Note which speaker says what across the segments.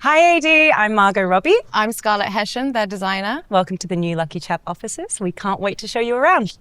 Speaker 1: Hi AD, I'm Margot Robbie.
Speaker 2: I'm Scarlett Hessian, their designer.
Speaker 1: Welcome to the new LuckyChap offices. We can't wait to show you around.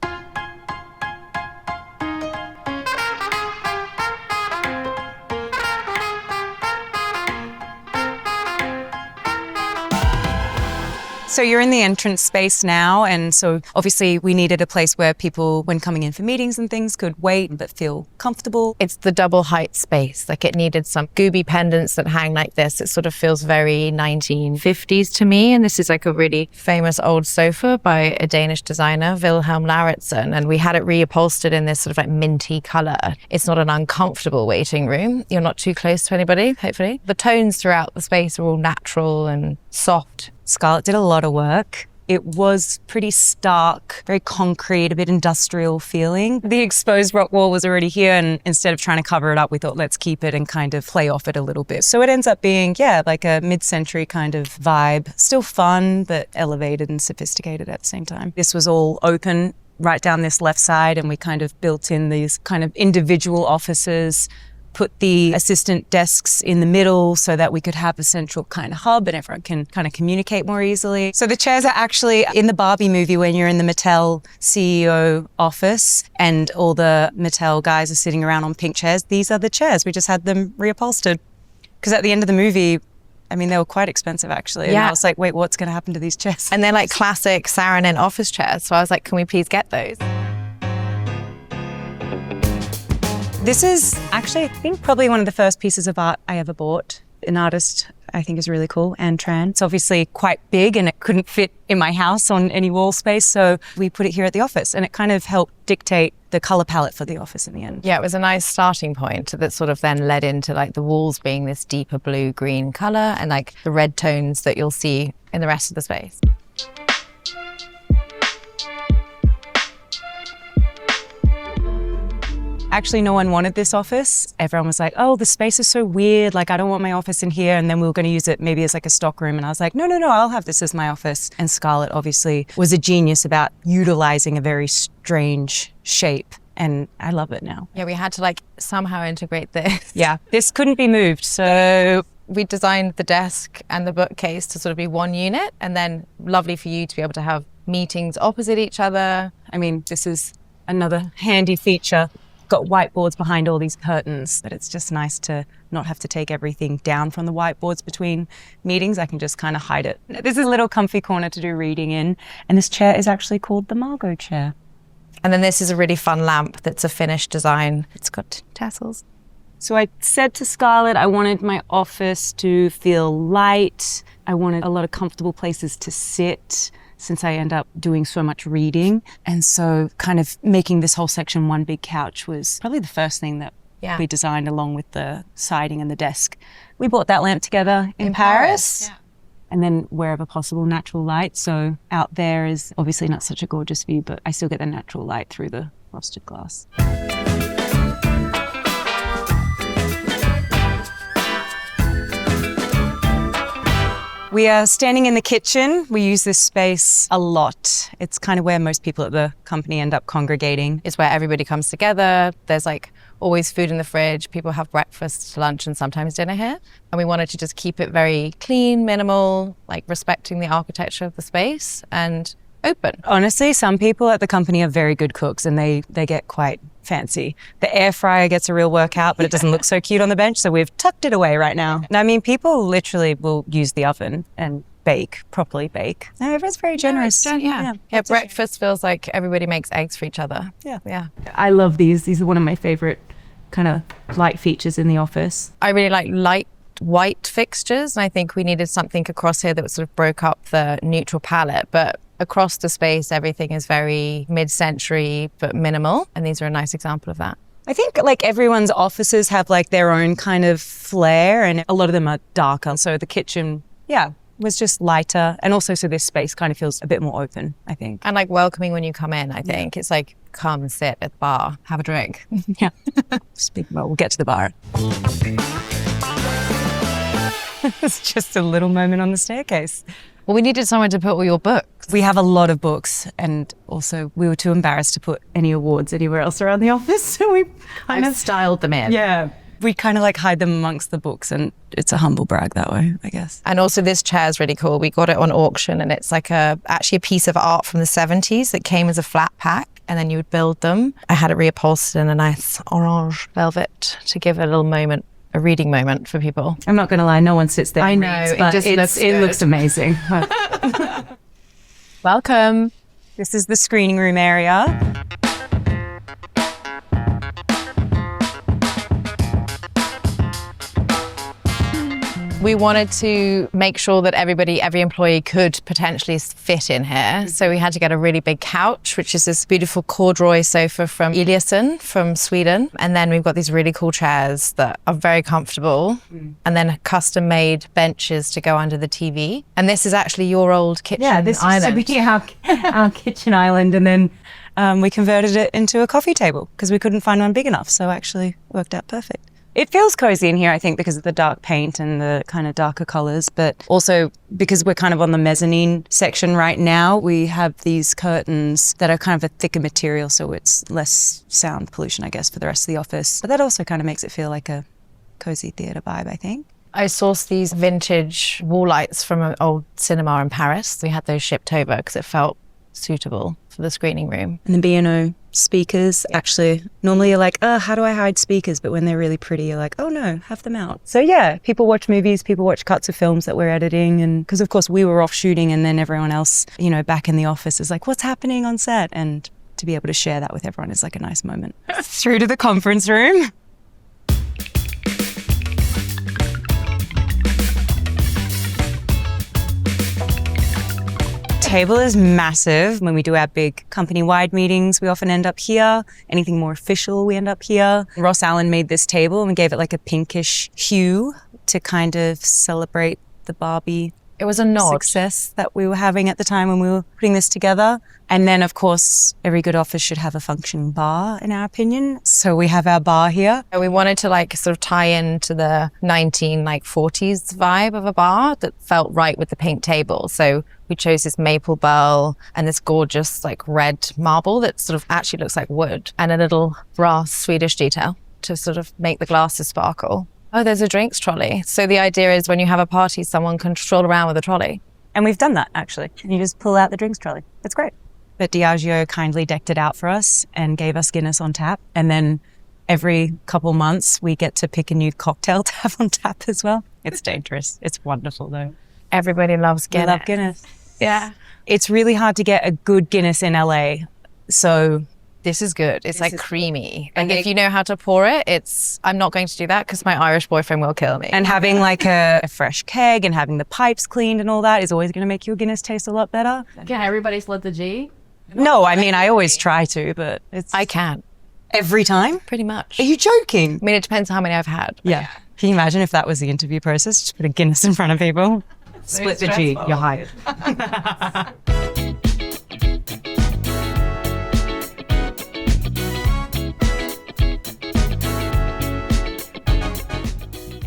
Speaker 1: So you're in the entrance space now, and so obviously we needed a place where people, when coming in for meetings and things, could wait but feel comfortable.
Speaker 2: It's the double height space. Like, it needed some gooby pendants that hang like this. It sort of feels very 1950s to me. And this is like a really famous old sofa by a Danish designer, Wilhelm Lauritzen. And we had it reupholstered in this sort of like minty color. It's not an uncomfortable waiting room. You're not too close to anybody, hopefully. The tones throughout the space are all natural and soft.
Speaker 1: Scarlett did a lot of work. It was pretty stark, very concrete, a bit industrial feeling. The exposed rock wall was already here, and instead of trying to cover it up, we thought, let's keep it and kind of play off it a little bit. So it ends up being, like a mid-century kind of vibe. Still fun, but elevated and sophisticated at the same time. This was all open right down this left side, and we kind of built in these kind of individual offices, put the assistant desks in the middle so that we could have a central kind of hub and everyone can kind of communicate more easily. So the chairs are actually in the Barbie movie when you're in the Mattel CEO office and all the Mattel guys are sitting around on pink chairs. These are the chairs. We just had them reupholstered. Because at the end of the movie, I mean, they were quite expensive actually. And I was like, wait, what's going to happen to these chairs?
Speaker 2: And they're like classic Saarinen office chairs. So I was like, can we please get those?
Speaker 1: This is actually, I think, probably one of the first pieces of art I ever bought. An artist I think is really cool, Anne Tran. It's obviously quite big and it couldn't fit in my house on any wall space, so we put it here at the office, and it kind of helped dictate the color palette for the office in the end.
Speaker 2: Yeah, it was a nice starting point that sort of then led into like the walls being this deeper blue-green color and like the red tones that you'll see in the rest of the space.
Speaker 1: Actually, no one wanted this office. Everyone was like, oh, the space is so weird. Like, I don't want my office in here. And then we were going to use it maybe as like a stock room. And I was like, no, I'll have this as my office. And Scarlett obviously was a genius about utilizing a very strange shape. And I love it now.
Speaker 2: Yeah, we had to like somehow integrate this.
Speaker 1: Yeah, this couldn't be moved. So
Speaker 2: we designed the desk and the bookcase to sort of be one unit. And then lovely for you to be able to have meetings opposite each other.
Speaker 1: I mean, this is another handy feature. Got whiteboards behind all these curtains, but it's just nice to not have to take everything down from the whiteboards between meetings. I can just kind of hide it. This is a little comfy corner to do reading in, and this chair is actually called the Margot chair.
Speaker 2: And then this is a really fun lamp that's a finished design. It's got tassels.
Speaker 1: So I said to Scarlett, I wanted my office to feel light. I wanted a lot of comfortable places to sit, since I end up doing so much reading. And so kind of making this whole section one big couch was probably the first thing that we designed, along with the siding and the desk. We bought that lamp together in Paris. Yeah. And then wherever possible, natural light. So out there is obviously not such a gorgeous view, but I still get the natural light through the frosted glass. We are standing in the kitchen. We use this space a lot. It's kind of where most people at the company end up congregating.
Speaker 2: It's where everybody comes together. There's like always food in the fridge. People have breakfast, lunch, and sometimes dinner here. And we wanted to just keep it very clean, minimal, like respecting the architecture of the space and open.
Speaker 1: Honestly, some people at the company are very good cooks and they get quite fancy. The air fryer gets a real workout, but it doesn't look so cute on the bench, so we've tucked it away right now. And I mean, people literally will use the oven and properly bake. No, everyone's very generous.
Speaker 2: Yeah, breakfast feels like everybody makes eggs for each other.
Speaker 1: Yeah. I love these. These are one of my favorite kind of light features in the office.
Speaker 2: I really like light white fixtures, and I think we needed something across here that sort of broke up the neutral palette, but across the space, everything is very mid-century but minimal, and these are a nice example of that.
Speaker 1: I think like everyone's offices have like their own kind of flair, and a lot of them are darker. So the kitchen, was just lighter, and also so this space kind of feels a bit more open, I think.
Speaker 2: And like welcoming when you come in, I think. It's like, come sit at the bar, have a drink.
Speaker 1: Yeah. Speaking about, we'll get to the bar. It's just a little moment on the staircase.
Speaker 2: Well, we needed somewhere to put all your books.
Speaker 1: We have a lot of books, and also we were too embarrassed to put any awards anywhere else around the office, so we
Speaker 2: I've styled them in.
Speaker 1: Yeah. we kind of like hide them amongst the books, and it's a humble brag that way, I guess.
Speaker 2: And also this chair is really cool. We got it on auction, and it's like actually a piece of art from the 70s that came as a flat pack, and then you would build them. I had it reupholstered in a nice orange velvet to give a little moment, a reading moment for people.
Speaker 1: I'm not going to lie, no one sits there.
Speaker 2: I know,
Speaker 1: reads, but it looks amazing.
Speaker 2: Welcome.
Speaker 1: This is the screening room area.
Speaker 2: We wanted to make sure that every employee could potentially fit in here. So we had to get a really big couch, which is this beautiful corduroy sofa from Eliasson from Sweden. And then we've got these really cool chairs that are very comfortable. And then custom made benches to go under the TV. And this is actually your old kitchen island.
Speaker 1: Our kitchen island. And then we converted it into a coffee table because we couldn't find one big enough. So actually worked out perfect. It feels cozy in here, I think, because of the dark paint and the kind of darker colors, but also because we're kind of on the mezzanine section right now, we have these curtains that are kind of a thicker material, so it's less sound pollution, I guess, for the rest of the office. But that also kind of makes it feel like a cozy theatre vibe, I think.
Speaker 2: I sourced these vintage wall lights from an old cinema in Paris. We had those shipped over because it felt suitable for the screening room.
Speaker 1: And the B&O speakers, actually, normally you're like, how do I hide speakers? But when they're really pretty, you're like, oh no, have them out. So yeah, people watch movies, people watch cuts of films that we're editing. And because of course we were off shooting and then everyone else, back in the office is like, what's happening on set? And to be able to share that with everyone is like a nice moment. Through to the conference room. Table is massive. When we do our big company-wide meetings, we often end up here. Anything more official, we end up here. Ross Allen made this table and we gave it like a pinkish hue to kind of celebrate the Barbie
Speaker 2: It was a nod.
Speaker 1: Success that we were having at the time when we were putting this together. And then, of course, every good office should have a functioning bar, in our opinion. So we have our bar here.
Speaker 2: We wanted to sort of tie into the 40s vibe of a bar that felt right with the pink table. So we chose this maple burl and this gorgeous red marble that sort of actually looks like wood, and a little brass Swedish detail to sort of make the glasses sparkle. Oh, there's a drinks trolley. So the idea is when you have a party, someone can stroll around with a trolley.
Speaker 1: And we've done that, actually. You just pull out the drinks trolley. It's great. But Diageo kindly decked it out for us and gave us Guinness on tap. And then every couple months, we get to pick a new cocktail to have on tap as well. It's dangerous. It's wonderful, though.
Speaker 2: Everybody loves Guinness.
Speaker 1: I love Guinness.
Speaker 2: Yeah.
Speaker 1: It's really hard to get a good Guinness in LA. So
Speaker 2: this is good. It's creamy. And if you know how to pour it, I'm not going to do that because my Irish boyfriend will kill me.
Speaker 1: And having a fresh keg and having the pipes cleaned and all that is always going to make your Guinness taste a lot better.
Speaker 3: Can everybody split the G?
Speaker 1: No, I mean, I always try to, but
Speaker 2: I can.
Speaker 1: Every time?
Speaker 2: Pretty much.
Speaker 1: Are you joking?
Speaker 2: I mean, it depends how many I've had.
Speaker 1: Yeah. Can you imagine if that was the interview process? Just put a Guinness in front of people. Split the G, you're hired.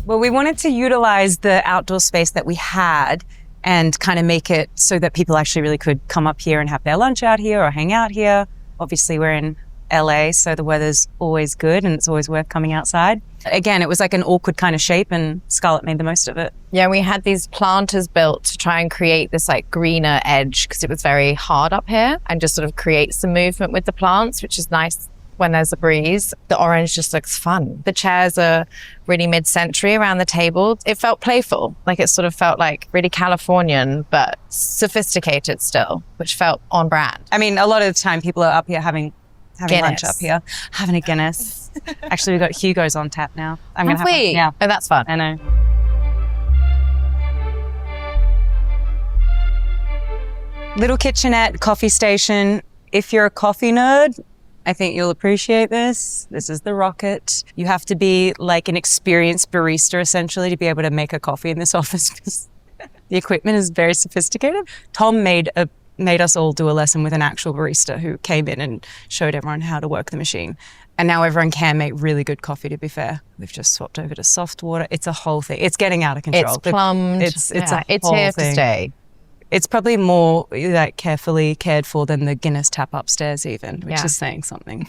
Speaker 1: Well, we wanted to utilize the outdoor space that we had and kind of make it so that people actually really could come up here and have their lunch out here or hang out here. Obviously, we're in LA, so the weather's always good and it's always worth coming outside. Again, it was like an awkward kind of shape and Scarlett made the most of it.
Speaker 2: Yeah, we had these planters built to try and create this greener edge because it was very hard up here, and just sort of create some movement with the plants, which is nice when there's a breeze. The orange just looks fun. The chairs are really mid-century around the table. It felt playful, it sort of felt really Californian, but sophisticated still, which felt on brand.
Speaker 1: I mean, a lot of the time people are up here having
Speaker 2: Guinness.
Speaker 1: Lunch up here, having a Guinness. Actually, we've got Hugo's on tap now.
Speaker 2: Have we?
Speaker 1: Yeah.
Speaker 2: Oh, that's fun.
Speaker 1: I know. Little kitchenette, coffee station. If you're a coffee nerd, I think you'll appreciate this. This is the Rocket. You have to be an experienced barista, essentially, to be able to make a coffee in this office because the equipment is very sophisticated. Tom made us all do a lesson with an actual barista who came in and showed everyone how to work the machine. And now everyone can make really good coffee, to be fair. We've just swapped over to soft water. It's a whole thing. It's getting out of control.
Speaker 2: It's plumbed.
Speaker 1: It's
Speaker 2: here to stay.
Speaker 1: It's probably more like carefully cared for than the Guinness tap upstairs even, which is saying something.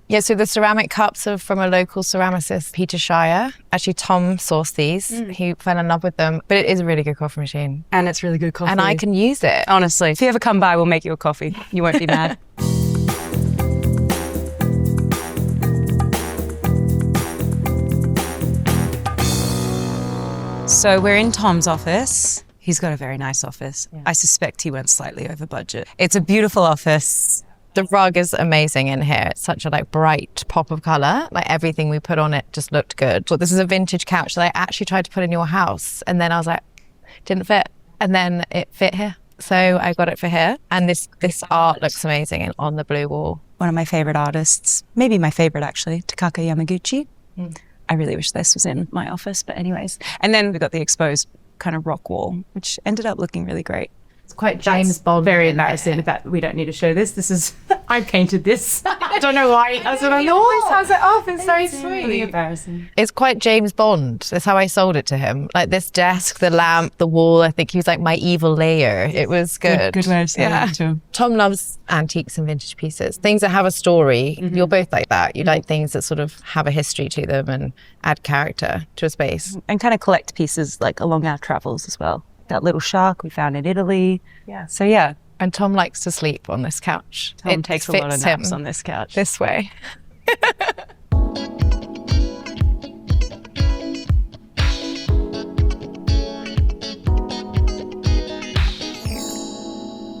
Speaker 2: Yeah, so the ceramic cups are from a local ceramicist, Peter Shire. Actually, Tom sourced these. He fell in love with them. But it is a really good coffee machine.
Speaker 1: And it's really good coffee.
Speaker 2: And I can use it.
Speaker 1: Honestly, if you ever come by, we'll make you a coffee. You won't be mad. So we're in Tom's office. He's got a very nice office. I suspect he went slightly over budget. It's a beautiful office.
Speaker 2: The rug is amazing in here. It's such a bright pop of color. Like everything we put on it just looked good. But this is a vintage couch that I actually tried to put in your house. And then I was like, didn't fit. And then it fit here. So I got it for here. And this art looks amazing on the blue wall.
Speaker 1: One of my favorite artists, maybe my favorite actually, Takaka Yamaguchi. I really wish this was in my office, but anyways. And then we got the exposed kind of rock wall, which ended up looking really great.
Speaker 3: It's quite James Bond. Very embarrassing that we don't need to show this. This is, I painted this. I don't know why. I was like, he always has it up. It's so sweet. Really embarrassing.
Speaker 2: It's quite James Bond. That's how I sold it to him. Like this desk, the lamp, the wall. I think he was like my evil layer. It was good.
Speaker 1: Good way of saying it to him.
Speaker 2: Tom loves antiques and vintage pieces. Things that have a story. You're both like that. You like things that sort of have a history to them and add character to a space.
Speaker 1: And kind of collect pieces like along our travels as well. That little shark we found in Italy. Yeah. So yeah.
Speaker 2: And Tom likes to sleep on this couch.
Speaker 1: Tom takes a lot of naps on this couch.
Speaker 2: This way.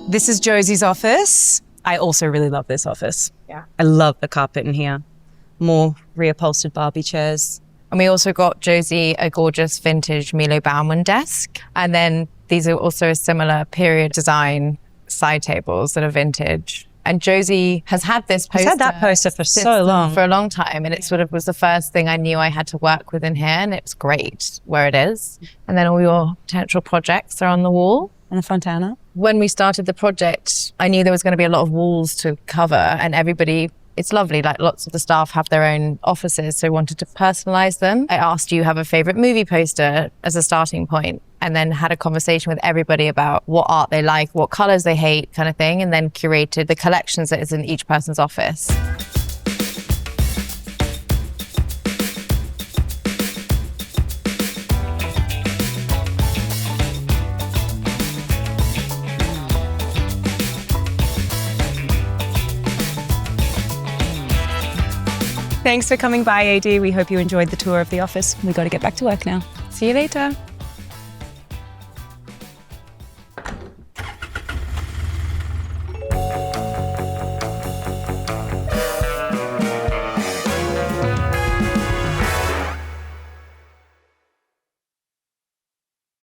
Speaker 1: This is Josey's office. I also really love this office.
Speaker 2: Yeah.
Speaker 1: I love the carpet in here. More reupholstered Barbie chairs.
Speaker 2: And we also got Josey a gorgeous vintage Milo Baumann desk. And then these are also a similar period design side tables that are vintage. And Josey has had this poster.
Speaker 1: He's had that poster for so long.
Speaker 2: For a long time. And it sort of was the first thing I knew I had to work with in here. And it was great where it is. And then all your potential projects are on the wall.
Speaker 1: And the Fontana.
Speaker 2: When we started the project, I knew there was going to be a lot of walls to cover, and everybody, it's lovely, like lots of the staff have their own offices, so I wanted to personalize them. I asked, do you have a favorite movie poster as a starting point? And then had a conversation with everybody about what art they like, what colors they hate, kind of thing, and then curated the collections that is in each person's office.
Speaker 1: Thanks for coming by, AD. We hope you enjoyed the tour of the office. We got to get back to work now.
Speaker 2: See you later.